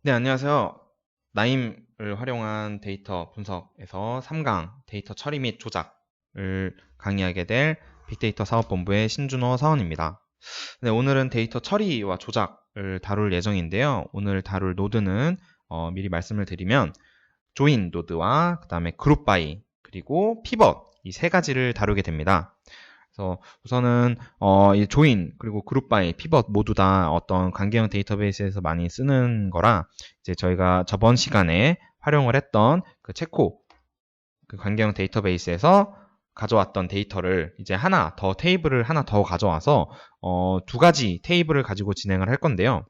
네, 안녕하세요. 나임을 활용한 데이터 분석에서 3강 데이터 처리 및 조작을 강의하게 될 빅데이터 사업본부의 신준호 사원입니다. 네, 오늘은 데이터 처리와 조작을 다룰 예정인데요. 오늘 다룰 노드는 미리 말씀을 드리면 조인 노드와 그 다음에 그룹 바이 그리고 피벗 이 세 가지를 다루게 됩니다. 그래서 우선은 이 조인 그리고 그룹 바이 피벗 모두 다 어떤 관계형 데이터베이스에서 많이 쓰는 거라 이제 저희가 저번 시간에 활용을 했던 그 체코 그 관계형 데이터베이스에서 가져왔던 데이터를 이제 하나 더 테이블을 하나 더 가져와서 두 가지 테이블을 가지고 진행을 할 건데요.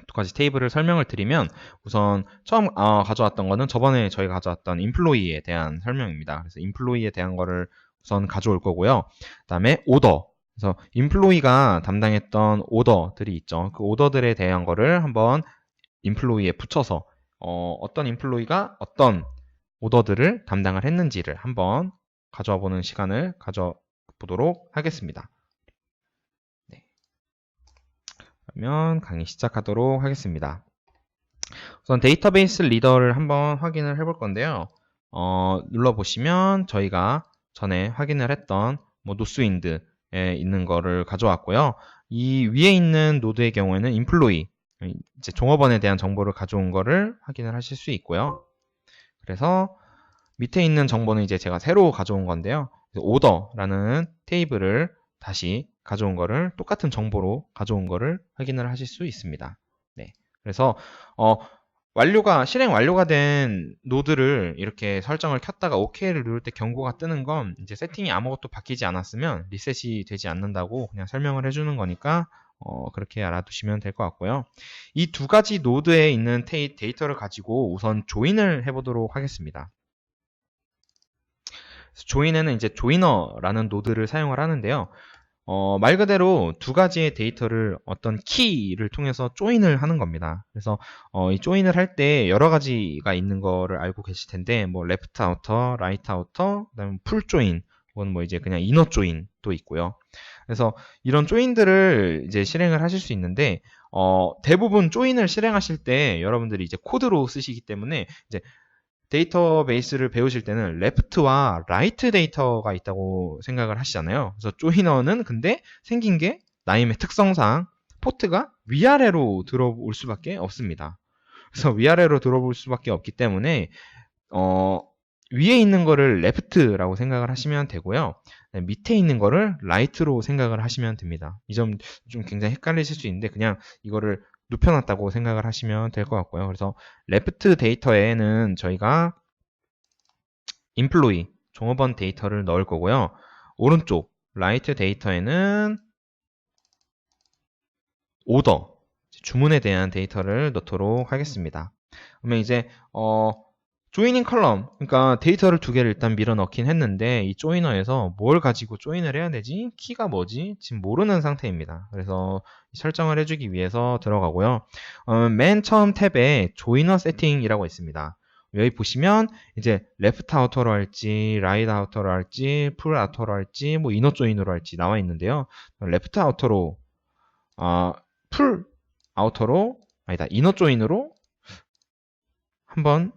두 가지 테이블을 설명을 드리면 우선 처음 가져왔던 거는 저번에 저희가 가져왔던 인플로이에 대한 설명입니다. 그래서 인플로이에 대한 거를 우선 가져올 거고요. 그 다음에 오더. 그래서 인플로이가 담당했던 오더들이 있죠. 그 오더들에 대한 거를 한번 인플로이에 붙여서 어떤 인플로이가 어떤 오더들을 담당을 했는지를 한번 가져와 보는 시간을 가져보도록 하겠습니다. 네. 그러면 강의 시작하도록 하겠습니다. 우선 데이터베이스 리더를 한번 확인을 해볼 건데요. 눌러보시면 저희가 전에 확인을 했던 노스윈드에 있는 거를 가져왔고요. 이 위에 있는 노드의 경우에는 인플로이, 이제 종업원에 대한 정보를 가져온 거를 확인을 하실 수 있고요. 그래서 밑에 있는 정보는 이제 제가 새로 가져온 건데요. 오더라는 테이블을 다시 가져온 거를 똑같은 정보로 가져온 거를 확인을 하실 수 있습니다. 네. 그래서 실행 완료가 된 노드를 이렇게 설정을 켰다가 OK를 누를 때 경고가 뜨는 건 이제 세팅이 아무것도 바뀌지 않았으면 리셋이 되지 않는다고 그냥 설명을 해주는 거니까 그렇게 알아두시면 될 것 같고요. 이 두 가지 노드에 있는 데이터를 가지고 우선 조인을 해보도록 하겠습니다. 조인에는 이제 조이너라는 노드를 사용을 하는데요. 말 그대로 두 가지의 데이터를 어떤 키를 통해서 조인을 하는 겁니다. 그래서 이 조인을 할 때 여러 가지가 있는 거를 알고 계실 텐데 뭐 레프트 아우터, 라이트 아우터, 그다음에 풀 조인, 혹은 뭐 이제 그냥 이너 조인도 있고요. 그래서 이런 조인들을 이제 실행을 하실 수 있는데 대부분 조인을 실행하실 때 여러분들이 이제 코드로 쓰시기 때문에 이제 데이터베이스를 배우실 때는 레프트와 라이트 데이터가 있다고 생각을 하시잖아요. 그래서 조이너는 근데 생긴 게 나임의 특성상 포트가 위아래로 들어올 수밖에 없습니다. 그래서 위아래로 들어올 수밖에 없기 때문에 위에 있는 거를 레프트라고 생각을 하시면 되고요. 밑에 있는 거를 라이트로 생각을 하시면 됩니다. 이 점 좀 굉장히 헷갈리실 수 있는데 그냥 이거를 눕혀놨다고 생각을 하시면 될 것 같고요. 그래서 레프트 데이터에는 저희가 인플로이, 종업원 데이터를 넣을 거고요. 오른쪽 라이트 데이터에는 오더, 주문에 대한 데이터를 넣도록 하겠습니다. 그러면 이제 조이닝 컬럼, 그러니까 데이터를 두 개를 일단 밀어 넣긴 했는데 이 조이너에서 뭘 가지고 조인을 해야 되지? 키가 뭐지? 지금 모르는 상태입니다. 그래서 설정을 해주기 위해서 들어가고요. 맨 처음 탭에 조이너 세팅이라고 있습니다. 여기 보시면 이제 레프트 아우터로 할지, 라이트 아우터로 할지, 풀 아우터로 할지, 뭐 이너 조인으로 할지 나와 있는데요. 레프트 아우터로 풀 아우터로 아니다 이너 조인으로 한번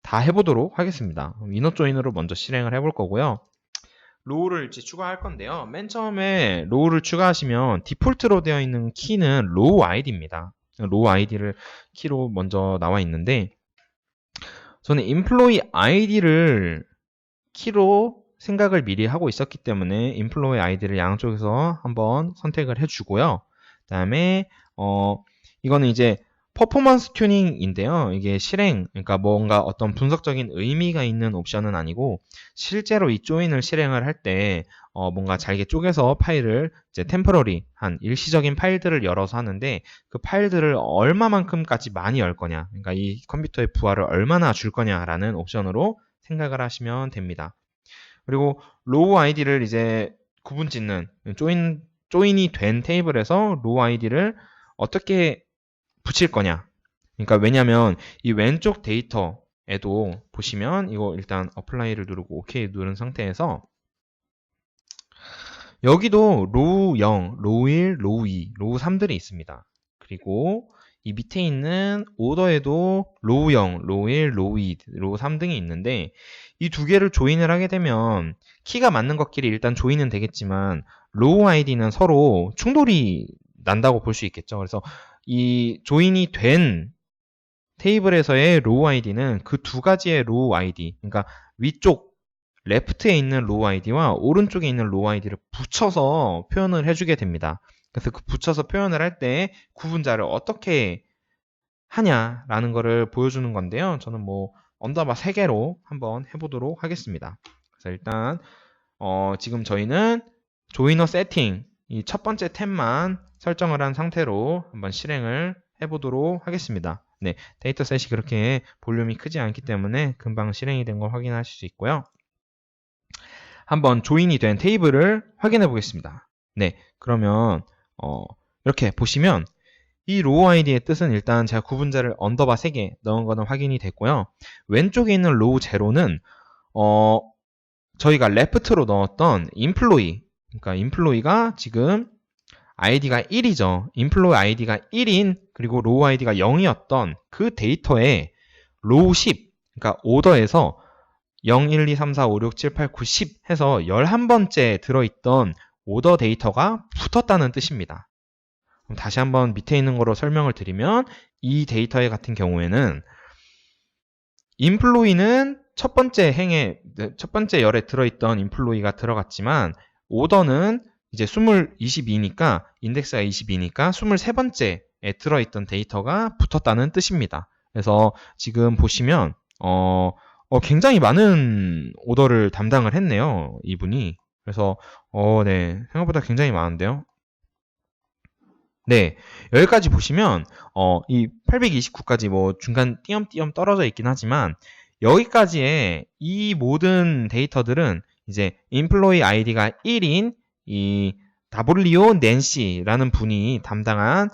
다 해보도록 하겠습니다. 이너 조인으로 먼저 실행을 해볼 거고요. 로우를 이제 추가할 건데요. 맨 처음에 로우를 추가하시면 디폴트로 되어 있는 키는 로우 아이디입니다. 로우 아이디를 키로 먼저 나와 있는데 저는 인플로이 아이디를 키로 생각을 미리 하고 있었기 때문에 인플로이 아이디를 양쪽에서 한번 선택을 해주고요. 그 다음에 이거는 이제 퍼포먼스 튜닝인데요. 이게 실행, 그러니까 뭔가 어떤 분석적인 의미가 있는 옵션은 아니고 실제로 이 조인을 실행을 할 때 뭔가 잘게 쪼개서 파일을 이제 템포러리 한 일시적인 파일들을 열어서 하는데 그 파일들을 얼마만큼까지 많이 열 거냐, 그러니까 이 컴퓨터의 부하를 얼마나 줄 거냐라는 옵션으로 생각을 하시면 됩니다. 그리고 로우 아이디를 이제 구분 짓는 조인이 된 테이블에서 로우 아이디를 어떻게 붙일 거냐. 그러니까 왜냐면 이 왼쪽 데이터에도 보시면 이거 일단 어플라이를 누르고 OK 누른 상태에서 여기도 로우 0, 로우 1, 로우 2, 로우 3들이 있습니다. 그리고 이 밑에 있는 오더에도 로우 0, 로우 1, 로우 2, 로우 3 등이 있는데 이 두 개를 조인을 하게 되면 키가 맞는 것끼리 일단 조인은 되겠지만 로우 아이디는 서로 충돌이 난다고 볼 수 있겠죠. 그래서 이 조인이 된 테이블에서의 로우 아이디는 그 두 가지의 로우 아이디, 그러니까 위쪽 레프트에 있는 로우 아이디와 오른쪽에 있는 로우 아이디를 붙여서 표현을 해주게 됩니다. 그래서 그 붙여서 표현을 할 때 구분자를 어떻게 하냐라는 거를 보여주는 건데요. 저는 뭐 언더바 3개로 한번 해보도록 하겠습니다. 그래서 일단 지금 저희는 조이너 세팅 이 첫 번째 탭만 설정을 한 상태로 한번 실행을 해보도록 하겠습니다. 네, 데이터셋이 그렇게 볼륨이 크지 않기 때문에 금방 실행이 된 걸 확인하실 수 있고요. 한번 조인이 된 테이블을 확인해 보겠습니다. 네, 그러면 이렇게 보시면 이 로우 아이디의 뜻은 일단 제가 구분자를 언더바 3개 넣은 거는 확인이 됐고요. 왼쪽에 있는 로우 제로는 저희가 레프트로 넣었던 인플로이, 그러니까 인플로이가 지금 아이디가 1이죠. 인플로이 아이디가 1인 그리고 로우 아이디가 0이었던 그 데이터에 로우 10, 그러니까 오더에서 0, 1, 2, 3, 4, 5, 6, 7, 8, 9, 10 해서 11번째 들어있던 오더 데이터가 붙었다는 뜻입니다. 그럼 다시 한번 밑에 있는 거로 설명을 드리면 이 데이터의 같은 경우에는 인플로이는 첫 번째 열에 들어있던 인플로이가 들어갔지만 오더는 이제 22니까 인덱스가 22니까 23번째에 들어있던 데이터가 붙었다는 뜻입니다. 그래서 지금 보시면 굉장히 많은 오더를 담당을 했네요. 이분이. 그래서 네, 생각보다 굉장히 많은데요. 네, 여기까지 보시면 이 829까지 뭐 중간 띄엄띄엄 떨어져 있긴 하지만 여기까지의 이 모든 데이터들은 이제 인플로이 아이디가 1인 이 다블리오 낸시라는 분이 담당한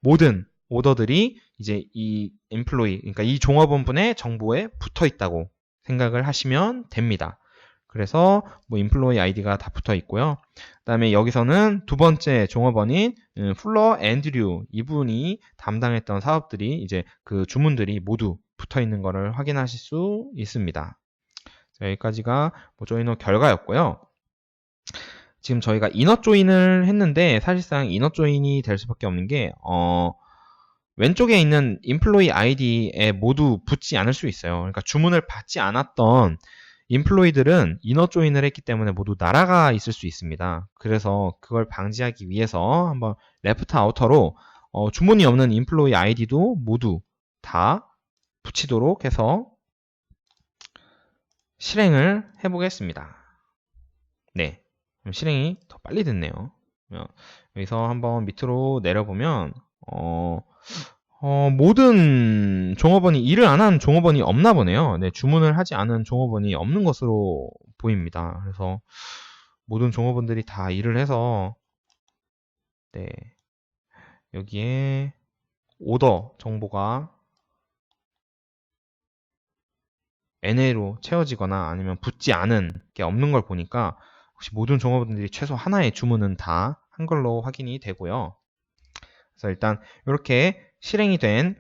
모든 오더들이 이제 이 인플로이, 그러니까 이 종업원분의 정보에 붙어 있다고 생각을 하시면 됩니다. 그래서 뭐 인플로이 아이디가 다 붙어 있고요. 그다음에 여기서는 두 번째 종업원인 풀러 앤드류 이분이 담당했던 사업들이 이제 그 주문들이 모두 붙어 있는 것을 확인하실 수 있습니다. 자, 여기까지가 뭐 조이너 결과였고요. 지금 저희가 이너 조인을 했는데 사실상 이너 조인이 될 수밖에 없는 게 왼쪽에 있는 인플로이 아이디에 모두 붙지 않을 수 있어요. 그러니까 주문을 받지 않았던 인플로이들은 이너 조인을 했기 때문에 모두 날아가 있을 수 있습니다. 그래서 그걸 방지하기 위해서 한번 레프트 아우터로 주문이 없는 인플로이 아이디도 모두 다 붙이도록 해서 실행을 해보겠습니다. 네, 실행이 더 빨리 됐네요. 여기서 한번 밑으로 내려보면 모든 종업원이 일을 안 한 종업원이 없나 보네요. 네, 주문을 하지 않은 종업원이 없는 것으로 보입니다. 그래서 모든 종업원들이 다 일을 해서 네, 여기에 오더 정보가 NA로 채워지거나 아니면 붙지 않은 게 없는 걸 보니까 혹시 모든 종업원들이 최소 하나의 주문은 다 한 걸로 확인이 되고요. 그래서 일단 이렇게 실행이 된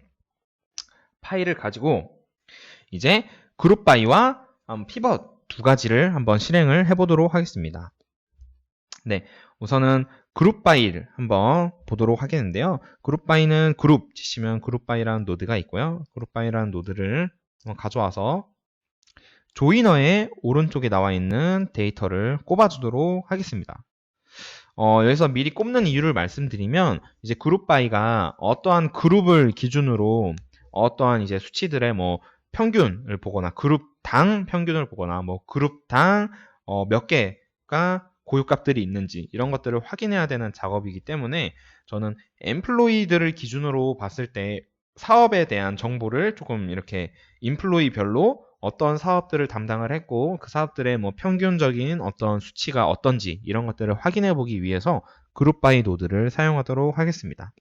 파일을 가지고 이제 그룹 바이와 피벗 두 가지를 한번 실행을 해보도록 하겠습니다. 네, 우선은 그룹 바이를 한번 보도록 하겠는데요. 그룹 바이는 그룹 치시면 그룹 바이라는 노드가 있고요. 그룹 바이라는 노드를 한번 가져와서 조이너의 오른쪽에 나와 있는 데이터를 꼽아주도록 하겠습니다. 여기서 미리 꼽는 이유를 말씀드리면 이제 그룹 바이가 어떠한 그룹을 기준으로 어떠한 이제 수치들의 뭐 평균을 보거나 그룹당 평균을 보거나 뭐 그룹당 몇 개가 고유값들이 있는지 이런 것들을 확인해야 되는 작업이기 때문에 저는 엠플로이들을 기준으로 봤을 때 사업에 대한 정보를 조금 이렇게 인플로이별로 어떤 사업들을 담당을 했고 그 사업들의 뭐 평균적인 어떤 수치가 어떤지 이런 것들을 확인해 보기 위해서 그룹 바이 노드를 사용하도록 하겠습니다.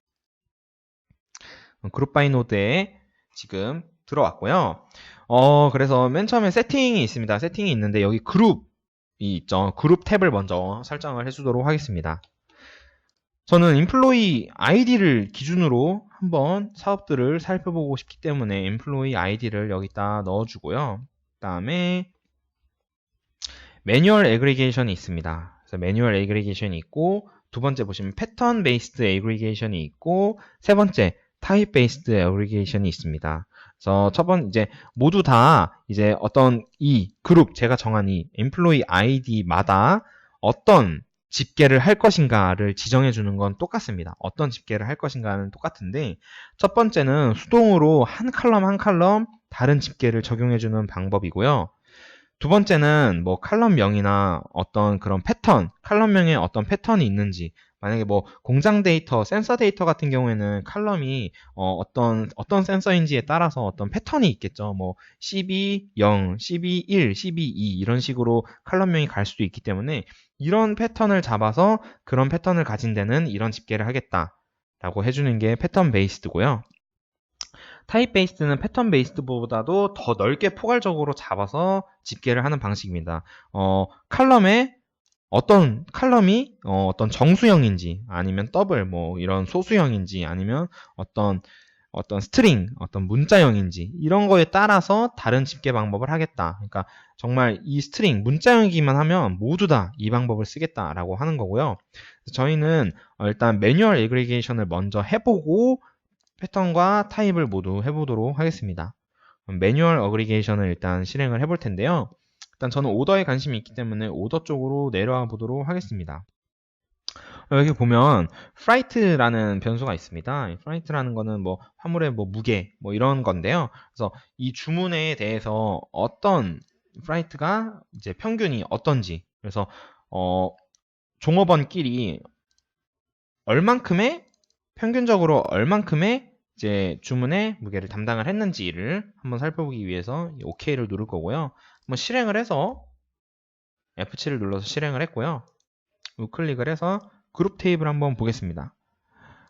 그룹 바이 노드에 지금 들어왔고요. 그래서 맨 처음에 세팅이 있습니다. 세팅이 있는데 여기 그룹이 있죠. 그룹 탭을 먼저 설정을 해주도록 하겠습니다. 저는 인플로이 아이디를 기준으로 한번 사업들을 살펴보고 싶기 때문에 employee ID를 여기다 넣어주고요. 그 다음에 매뉴얼 애그리게이션이 있습니다. 그래서 매뉴얼 애그리게이션이 있고, 두 번째 보시면 패턴 베이스드 애그리게이션이 있고, 세 번째 타입 베이스드 애그리게이션이 있습니다. 그래서 첫 번 이제 모두 다 이제 어떤 이 그룹 제가 정한 이 employee ID마다 어떤 집계를 할 것인가를 지정해 주는 건 똑같습니다. 어떤 집계를 할 것인가는 똑같은데, 첫 번째는 수동으로 한 칼럼 한 칼럼 다른 집계를 적용해 주는 방법이고요. 두 번째는 뭐 칼럼명이나 어떤 그런 패턴, 칼럼명에 어떤 패턴이 있는지, 만약에 뭐 공장 데이터, 센서 데이터 같은 경우에는 칼럼이 어떤 센서인지에 따라서 어떤 패턴이 있겠죠. 뭐 12, 0, 12, 1, 12, 2 이런 식으로 칼럼명이 갈 수도 있기 때문에 이런 패턴을 잡아서 그런 패턴을 가진 데는 이런 집계를 하겠다라고 해주는 게 패턴 베이스드고요. 타입 베이스드는 패턴 베이스드보다도 더 넓게 포괄적으로 잡아서 집계를 하는 방식입니다. 칼럼에 어떤 칼럼이 어떤 정수형인지 아니면 더블 뭐 이런 소수형인지 아니면 어떤 스트링, 어떤 문자형인지 이런 거에 따라서 다른 집계 방법을 하겠다. 그러니까 정말 이 스트링, 문자형이기만 하면 모두 다 이 방법을 쓰겠다라고 하는 거고요. 저희는 일단 매뉴얼 애그리게이션을 먼저 해보고 패턴과 타입을 모두 해보도록 하겠습니다. 매뉴얼 어그리게이션을 일단 실행을 해볼 텐데요. 일단 저는 오더에 관심이 있기 때문에 오더 쪽으로 내려와 보도록 하겠습니다. 여기 보면 flight라는 변수가 있습니다. flight라는 거는 뭐 화물의 뭐 무게 뭐 이런 건데요. 그래서 이 주문에 대해서 어떤 flight가 이제 평균이 어떤지, 그래서 종업원끼리 얼만큼의 평균적으로 얼만큼의 이제 주문의 무게를 담당을 했는지를 한번 살펴보기 위해서 OK를 누를 거고요. 한번 실행을 해서 F7을 눌러서 실행을 했고요. 우클릭을 해서 그룹 테이블 한번 보겠습니다.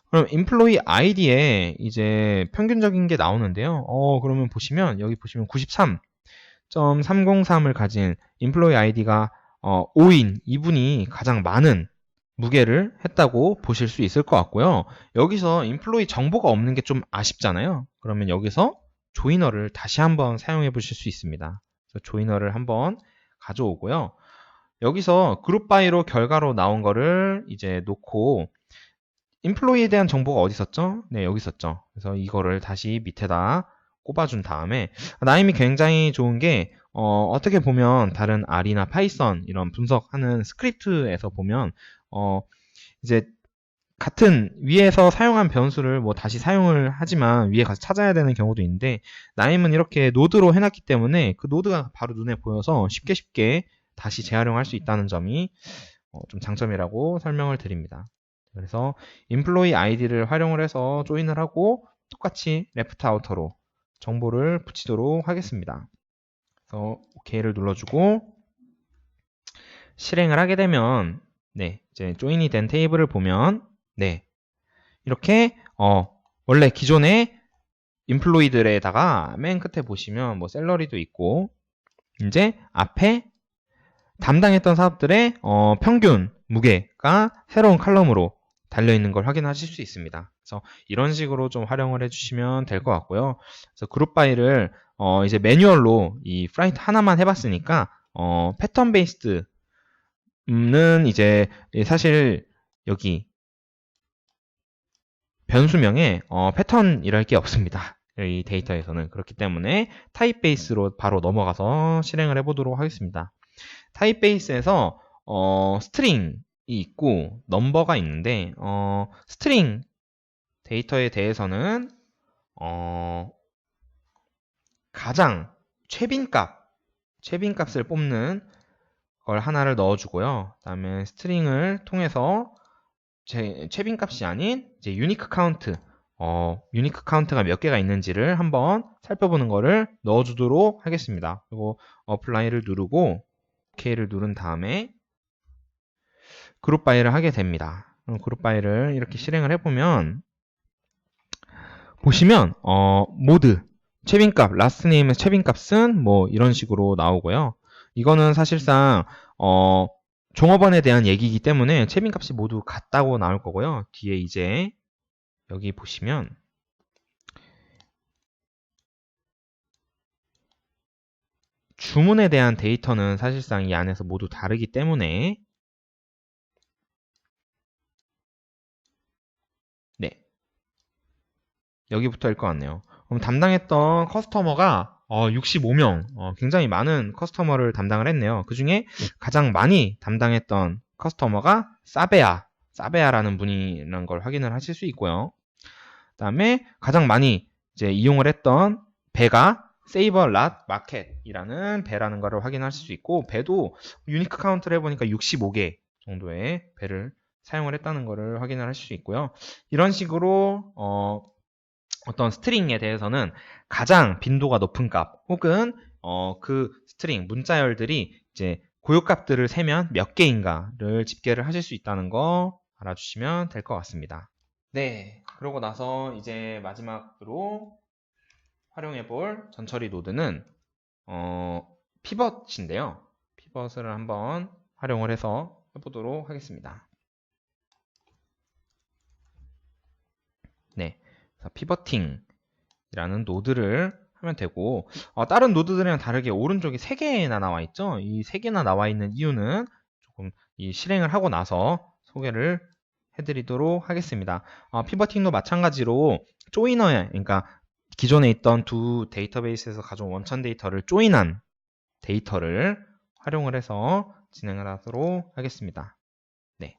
그럼 employee ID에 이제 평균적인 게 나오는데요. 그러면 보시면 여기 보시면 93.303을 가진 employee ID가 5인 이분이 가장 많은 무게를 했다고 보실 수 있을 것 같고요. 여기서 인플로이 정보가 없는 게 좀 아쉽잖아요. 그러면 여기서 조이너를 다시 한번 사용해 보실 수 있습니다. 그래서 조이너를 한번 가져오고요. 여기서 그룹 바이로 결과로 나온 거를 이제 놓고 인플로이에 대한 정보가 어디 있었죠? 네, 여기 있었죠. 그래서 이거를 다시 밑에다 꼽아준 다음에 나임이 굉장히 좋은 게 어떻게 보면 다른 R이나 파이썬 이런 분석하는 스크립트에서 보면 이제 같은 위에서 사용한 변수를 뭐 다시 사용을 하지만 위에 가서 찾아야 되는 경우도 있는데 나임은 이렇게 노드로 해놨기 때문에 그 노드가 바로 눈에 보여서 쉽게 다시 재활용할 수 있다는 점이 좀 장점이라고 설명을 드립니다. 그래서 employee ID를 활용을 해서 조인을 하고 똑같이 left outer로 정보를 붙이도록 하겠습니다. 그래서 OK를 눌러주고 실행을 하게 되면 네, 이제 조인이 된 테이블을 보면 네, 이렇게 원래 기존의 인플로이들에다가 맨 끝에 보시면 뭐 샐러리도 있고 이제 앞에 담당했던 사업들의 평균 무게가 새로운 칼럼으로 달려있는 걸 확인하실 수 있습니다. 그래서 이런 식으로 좀 활용을 해주시면 될 것 같고요. 그래서 그룹 바이를 이제 매뉴얼로 이 플라이트 하나만 해봤으니까 패턴 베이스드 는 이제 사실 여기 변수명에 패턴이랄 게 없습니다. 이 데이터에서는. 그렇기 때문에 타입 베이스로 바로 넘어가서 실행을 해보도록 하겠습니다. 타입 베이스에서 스트링이 있고 넘버가 있는데 스트링 데이터에 대해서는 가장 최빈값을 뽑는 걸 하나를 넣어주고요. 그 다음에 스트링을 통해서 최빈값이 아닌 이제 유니크 카운트, 유니크 카운트가 몇 개가 있는지를 한번 살펴보는 거를 넣어주도록 하겠습니다. 그리고 어플라이를 누르고 OK를 누른 다음에 그룹 바이를 하게 됩니다. 그룹 바이를 이렇게 실행을 해보면 보시면 모드 최빈값, 라스트 네임의 최빈값은 뭐 이런 식으로 나오고요. 이거는 사실상 종업원에 대한 얘기이기 때문에 최빈값이 모두 같다고 나올 거고요. 뒤에 이제 여기 보시면 주문에 대한 데이터는 사실상 이 안에서 모두 다르기 때문에 네, 여기부터일 것 같네요. 그럼 담당했던 커스터머가 65명, 굉장히 많은 커스터머를 담당을 했네요. 그 중에 가장 많이 담당했던 커스터머가 사베아라는 분이라는 걸 확인을 하실 수 있고요. 그 다음에 가장 많이 이제 이용을 했던 배가 세이버랏 마켓이라는 배라는 것을 확인하실 수 있고, 배도 유니크 카운트를 해보니까 65개 정도의 배를 사용을 했다는 것을 확인을 하실 수 있고요. 이런 식으로 어떤 스트링에 대해서는 가장 빈도가 높은 값 혹은 그 스트링 문자열들이 이제 고유값들을 세면 몇 개인가를 집계를 하실 수 있다는 거 알아주시면 될 것 같습니다. 네, 그러고 나서 이제 마지막으로 활용해 볼 전처리 노드는 피벗인데요. 피벗을 한번 활용을 해서 해보도록 하겠습니다. 네, 피버팅이라는 노드를 하면 되고, 다른 노드들이랑 다르게 오른쪽에 3개나 나와 있죠. 이 3개나 나와 있는 이유는 조금 이 실행을 하고 나서 소개를 해드리도록 하겠습니다. 피버팅도 마찬가지로 조이너에, 그러니까 기존에 있던 두 데이터베이스에서 가져온 원천 데이터를 조인한 데이터를 활용을 해서 진행을 하도록 하겠습니다. 네.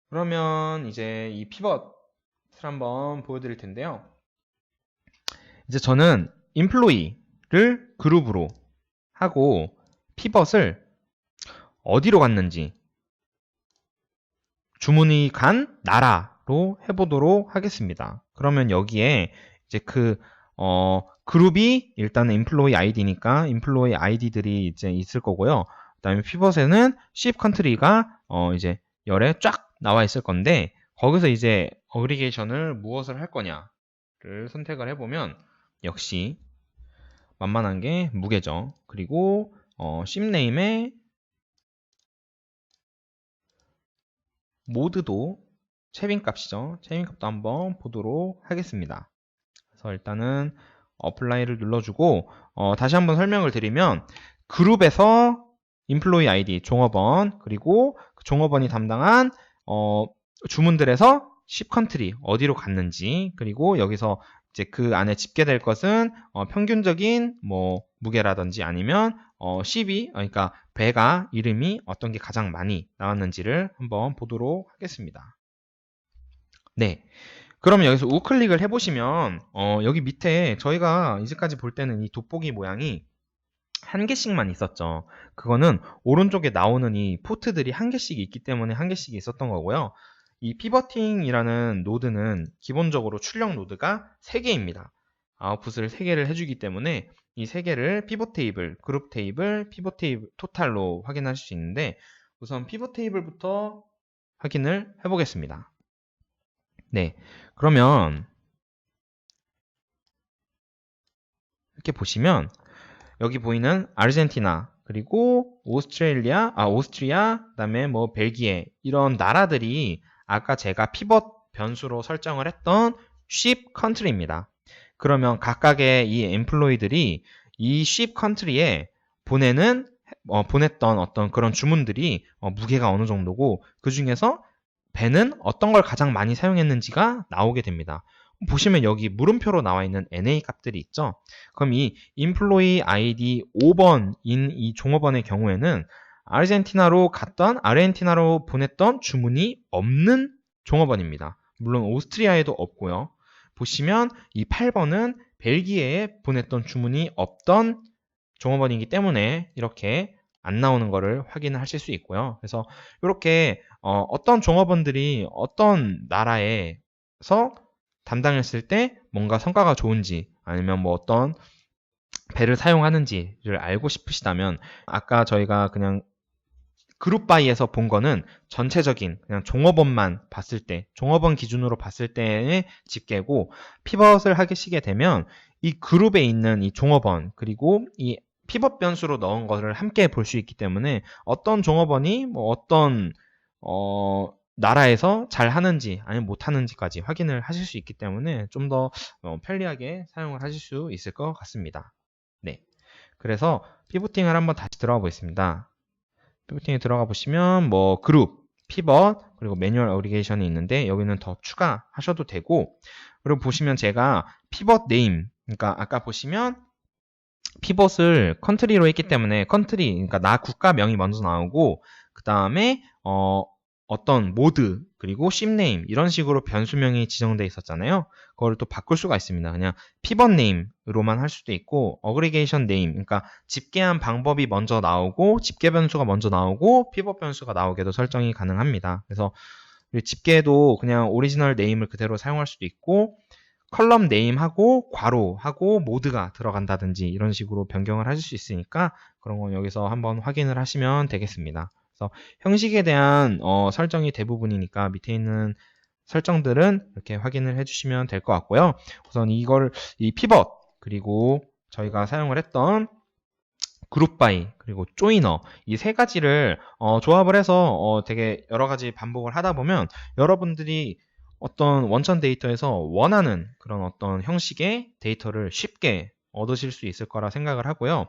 그러면 이제 이 피벗을 한번 보여드릴 텐데요. 이제 저는 employee를 그룹으로 하고 피벗을 어디로 갔는지 주문이 간 나라로 해보도록 하겠습니다. 그러면 여기에 이제 그룹이 일단 employee id니까 employee id들이 이제 있을 거고요. 그다음에 피벗에는 ship country가 이제 열에 쫙 나와 있을 건데, 거기서 이제 어그리게이션을 무엇을 할 거냐를 선택을 해보면 역시 만만한 게 무게죠. 그리고 ship name에 모드도 채빈 값이죠. 채빈 값도 한번 보도록 하겠습니다. 그래서 일단은 어플라이를 눌러주고 다시 한번 설명을 드리면 그룹에서 employee ID 종업원, 그리고 그 종업원이 담당한 주문들에서 ship country 어디로 갔는지, 그리고 여기서 이제 그 안에 집계될 것은 평균적인 뭐 무게라든지 아니면 ship이, 그러니까 배가 이름이 어떤 게 가장 많이 나왔는지를 한번 보도록 하겠습니다. 네. 그러면 여기서 우클릭을 해보시면 여기 밑에 저희가 이제까지 볼 때는 이 돋보기 모양이 한 개씩만 있었죠. 그거는 오른쪽에 나오는 이 포트들이 한 개씩 있기 때문에 한 개씩 있었던 거고요. 이 피버팅이라는 노드는 기본적으로 출력 노드가 3개입니다. 아웃풋을 3개를 해주기 때문에 이 3개를 피벗 테이블, 그룹 테이블, 피벗 테이블 토탈로 확인할 수 있는데, 우선 피벗 테이블부터 확인을 해보겠습니다. 네, 그러면 이렇게 보시면 여기 보이는 아르헨티나, 그리고 오스트리아, 그다음에 뭐 벨기에, 이런 나라들이 아까 제가 피벗 변수로 설정을 했던 ship country입니다. 그러면 각각의 이 엠플로이들이 이 ship country에 보냈던 어떤 그런 주문들이 무게가 어느 정도고, 그 중에서 배는 어떤 걸 가장 많이 사용했는지가 나오게 됩니다. 보시면 여기 물음표로 나와 있는 NA 값들이 있죠. 그럼 이 employee ID 5번인 이 종업원의 경우에는 아르헨티나로 보냈던 주문이 없는 종업원입니다. 물론 오스트리아에도 없고요. 보시면 이 8번은 벨기에에 보냈던 주문이 없던 종업원이기 때문에 이렇게 안 나오는 것을 확인하실 수 있고요. 그래서 이렇게 어떤 종업원들이 어떤 나라에서 담당했을 때 뭔가 성과가 좋은지, 아니면 뭐 어떤 배를 사용하는지를 알고 싶으시다면, 아까 저희가 그냥 그룹 바이에서 본 거는 전체적인 그냥 종업원만 봤을 때, 종업원 기준으로 봤을 때의 집계고, 피벗을 하시게 되면 이 그룹에 있는 이 종업원, 그리고 이 피벗 변수로 넣은 것을 함께 볼 수 있기 때문에 어떤 종업원이 뭐 어떤 나라에서 잘 하는지 아니면 못 하는지까지 확인을 하실 수 있기 때문에 좀 더 편리하게 사용을 하실 수 있을 것 같습니다. 네. 그래서 피보팅을 한번 다시 들어가 보겠습니다. 피보팅에 들어가 보시면 뭐 그룹, 피벗, 그리고 매뉴얼 어그리게이션이 있는데 여기는 더 추가하셔도 되고, 그리고 보시면 제가 피벗 네임, 그러니까 아까 보시면 피벗을 컨트리로 했기 때문에 컨트리, 그러니까 나 국가명이 먼저 나오고 그 다음에 어떤 모드 그리고 씹네임 이런 식으로 변수명이 지정되어 있었잖아요. 그걸 또 바꿀 수가 있습니다. 그냥 피벗 네임으로만 할 수도 있고 어그리게이션 네임, 그러니까 집계한 방법이 먼저 나오고 집계 변수가 먼저 나오고 피벗 변수가 나오게도 설정이 가능합니다. 그래서 집계도 그냥 오리지널 네임을 그대로 사용할 수도 있고 컬럼 네임하고 괄호하고 모드가 들어간다든지 이런 식으로 변경을 하실 수 있으니까 그런 건 여기서 한번 확인을 하시면 되겠습니다. 그래서 형식에 대한 설정이 대부분이니까 밑에 있는 설정들은 이렇게 확인을 해주시면 될 것 같고요. 우선 이 피벗 그리고 저희가 사용을 했던 그룹 바이 그리고 조이너 이 세 가지를 조합을 해서 되게 여러 가지 반복을 하다 보면 여러분들이 어떤 원천 데이터에서 원하는 그런 어떤 형식의 데이터를 쉽게 얻으실 수 있을 거라 생각을 하고요.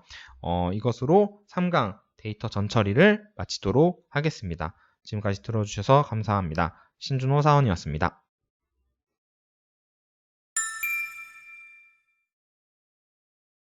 이것으로 3강 데이터 전처리를 마치도록 하겠습니다. 지금까지 들어주셔서 감사합니다. 신준호 사원이었습니다.